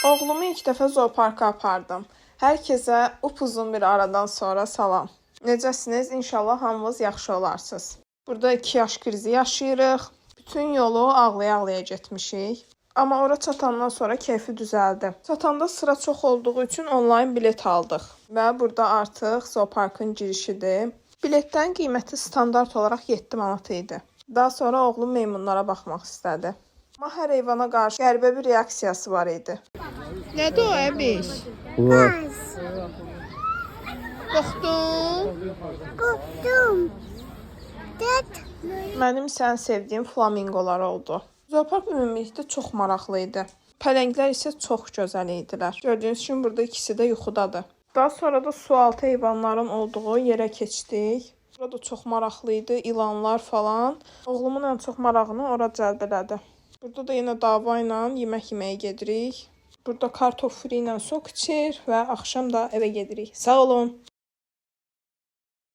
Oğlumu ilk dəfə zooparka apardım. Hər kəsə upuzun bir aradan sonra salam. Necəsiniz? İnşallah hamınız yaxşı olarsınız. Burada 2 yaş krizi yaşayırıq. Bütün yolu ağlaya-ağlaya getmişik. Amma ora çatandan sonra keyfi düzəldi. Çatanda sıra çox olduğu üçün onlayn bilet aldıq. Və burada artıq zooparkın girişidir. Biletlərin qiyməti standart olaraq 7 manat idi. Daha sonra oğlum meymunlara baxmaq istədi. Amma hər heyvana qarşı qəribə bir reaksiyası var idi. Nədir o əbiş? Qorxdun? Qorxdum. Mənim sən sevdiyim flamingolar oldu. Zoopark ümumilikdə çox maraqlı idi. Pələnglər isə çox gözəl idilər. Gördüyünüz kimi burada ikisi də yuxudadır. Daha sonra da sualtı heyvanların olduğu yerə keçdik. Burada çox maraqlı idi, ilanlar falan. Oğlumun ən çox marağını ora cəlb elədi. Burada da yenə dava ilə yemək yeməyə gedirik. Burada kartof fri ilə sok içir və axşam da evə gedirik. Sağ olun.